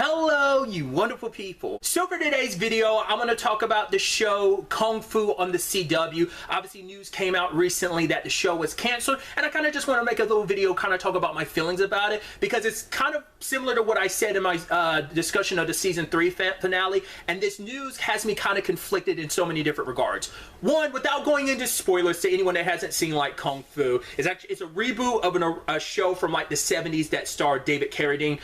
Hello, you wonderful people. So for today's video, I'm going to talk about the show Kung Fu on the CW. Obviously, news came out recently that the show was canceled, and I kind of just want to make a little video, kind of talk about my feelings about it, because it's kind of similar to what I said in my discussion of the season 3 finale, and this news has me kind of conflicted in so many different regards. One, without going into spoilers to anyone that hasn't seen like Kung Fu, it's a reboot of a show from like the 70s that starred David Carradine.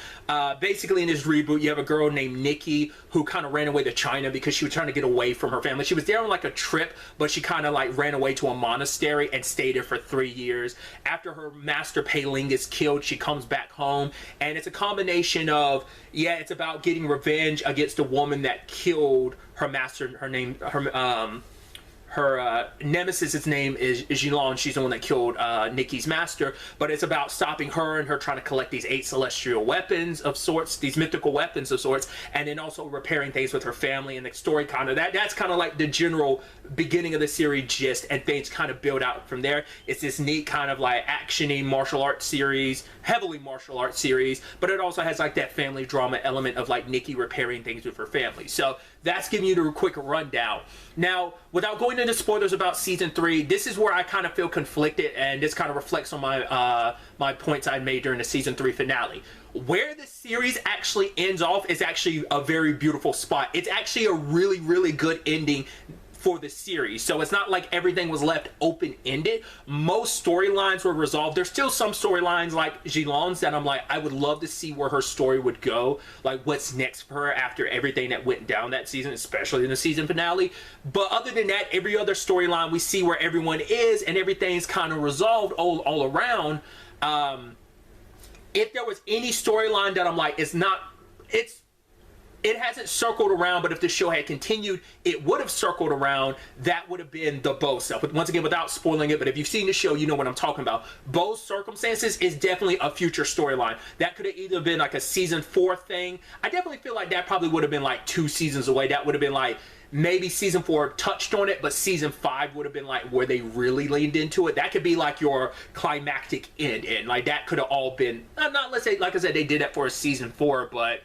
Basically in this reboot, you have a girl named Nikki who kind of ran away to China because she was trying to get away from her family. She was there on like a trip, but she kind of like ran away to a monastery and stayed there for 3 years. After her master Pei Ling is killed, she comes back home, and it's a combination of, yeah, it's about getting revenge against the woman that killed her master. Her nemesis' name is Jilon. She's the one that killed Nikki's master, but it's about stopping her and her trying to collect these 8 celestial weapons of sorts, these mythical weapons of sorts, and then also repairing things with her family. And the story kind of, that's kind of like the general beginning of the series gist, and things kind of build out from there. It's this neat kind of like action-y martial arts series, heavily martial arts series, but it also has like that family drama element of like Nikki repairing things with her family. So that's giving you the quick rundown. Now, without going into spoilers about season 3, this is where I kind of feel conflicted, and this kind of reflects on my my points I made during the season 3 finale. Where the series actually ends off is actually a very beautiful spot. It's actually a really, really good ending for the series. So it's not like everything was left open-ended. Most storylines were resolved. There's still some storylines like Jilon's that I'm like, I would love to see where her story would go, like what's next for her after everything that went down that season, especially in the season finale. But other than that, every other storyline, we see where everyone is and everything's kind of resolved all around. If there was any storyline that I'm like, it hasn't circled around, but if the show had continued, it would have circled around. That would have been the Bo stuff. But once again, without spoiling it, but if you've seen the show, you know what I'm talking about. Bo's circumstances is definitely a future storyline. That could have either been like a season 4 thing. I definitely feel like that probably would have been like 2 seasons away. That would have been like, maybe season 4 touched on it, but season 5 would have been like where they really leaned into it. That could be like your climactic end. And like that could have all been, not, let's say, like I said, they did that for a season 4, but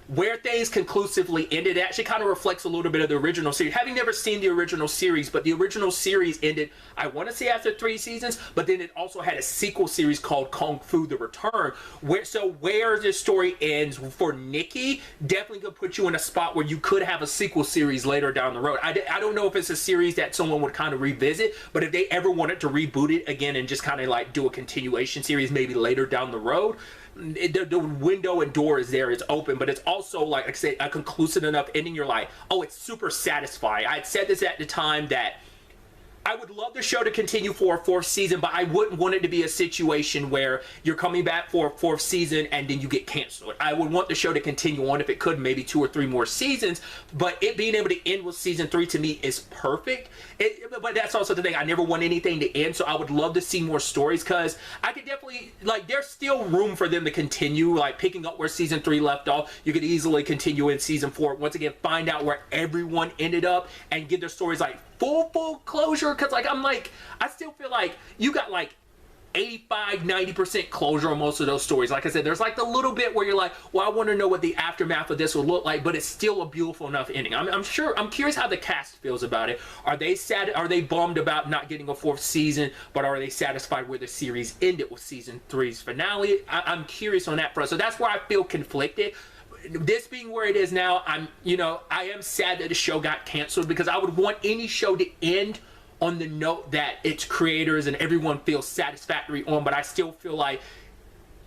where things conclusively ended, it actually kind of reflects a little bit of the original series. Having never seen the original series, but the original series ended, I want to say after 3 seasons, but then it also had a sequel series called Kung Fu The Return, where this story ends for Nikki definitely could put you in a spot where you could have a sequel series later down the road. I don't know if it's a series that someone would kind of revisit, but if they ever wanted to reboot it again and just kind of like do a continuation series maybe later down the road, the window and door is there, it's open, but it's also like I said, a conclusive enough ending. You're like, oh, it's super satisfying. I had said this at the time that I would love the show to continue for a 4th season, but I wouldn't want it to be a situation where you're coming back for a 4th season and then you get canceled. I would want the show to continue on if it could, maybe 2 or 3 more seasons, but it being able to end with season 3 to me is perfect. But that's also the thing. I never want anything to end, so I would love to see more stories, because I could definitely, like, there's still room for them to continue, like picking up where season 3 left off. You could easily continue in season 4. Once again, find out where everyone ended up and give their stories like full closure, because like I still feel like you got like 85-90% closure on most of those stories. Like I said, there's like the little bit where you're like, well, I want to know what the aftermath of this will look like, but it's still a beautiful enough ending. I'm curious how the cast feels about it. Are they sad? Are they bummed about not getting a 4th season, but are they satisfied where the series ended with season 3's finale? I'm curious on that front. So that's where I feel conflicted. This being where it is now, I am sad that the show got canceled, because I would want any show to end on the note that its creators and everyone feels satisfactory on, but I still feel like,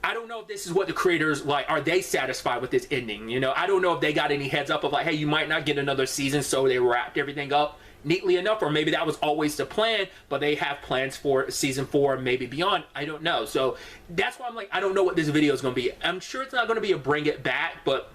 I don't know if this is what the creators like. Are they satisfied with this ending? I don't know if they got any heads up of like, hey, you might not get another season, so they wrapped everything up neatly enough, or maybe that was always the plan, but they have plans for season 4 and maybe beyond. I don't know. So that's why I'm like, I don't know what this video is going to be. I'm sure it's not going to be a bring it back, but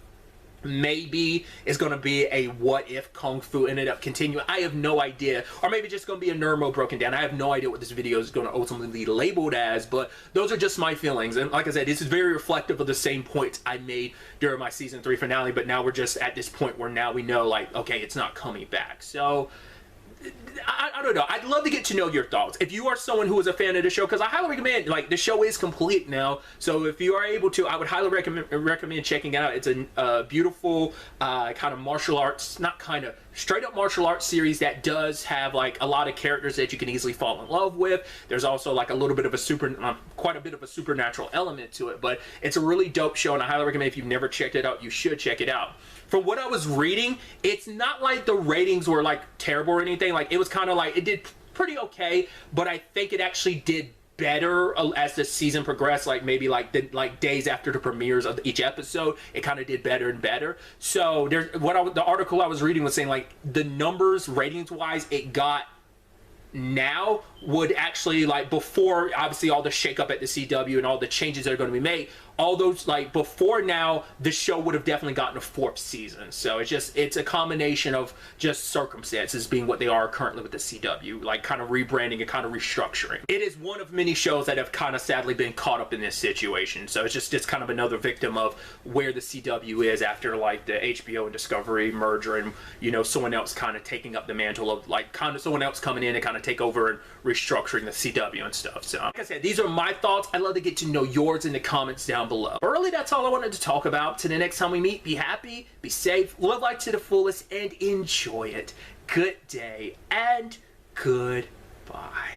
maybe it's going to be a what if Kung Fu ended up continuing. I have no idea. Or maybe just going to be a nerd mode broken down. I have no idea what this video is going to ultimately be labeled as, but those are just my feelings. And like I said, this is very reflective of the same points I made during my season 3 finale, but now we're just at this point where now we know, like, okay, it's not coming back. So I don't know. I'd love to get to know your thoughts. If you are someone who is a fan of the show, because I highly recommend, like, the show is complete now. So if you are able to, I would highly recommend checking it out. It's a beautiful kind of martial arts, not kind of, straight up martial arts series that does have like a lot of characters that you can easily fall in love with. There's also like a little bit of a quite a bit of a supernatural element to it, but it's a really dope show, and I highly recommend, if you've never checked it out, you should check it out. From what I was reading, it's not like the ratings were like terrible or anything. Like, it was kind of like, it did pretty okay, but I think it actually did better as the season progressed. Like, maybe like days after the premieres of each episode, it kind of did better and better. So there's the article I was reading was saying, like, the numbers ratings wise it got now would actually, like, before obviously all the shakeup at the CW and all the changes that are going to be made, all those, like, before now, the show would have definitely gotten a 4th season. So it's a combination of just circumstances being what they are currently with the CW, like kind of rebranding and kind of restructuring. It is one of many shows that have kind of sadly been caught up in this situation. So it's kind of another victim of where the CW is after, like, the HBO and Discovery merger, and, you know, someone else kind of taking up the mantle of, like, kind of someone else coming in and kind of take over and restructuring the CW and stuff. So like I said, these are my thoughts. I'd love to get to know yours in the comments down below. But really, that's all I wanted to talk about. Till the next time we meet, be happy, be safe, live life to the fullest, and enjoy it. Good day and goodbye.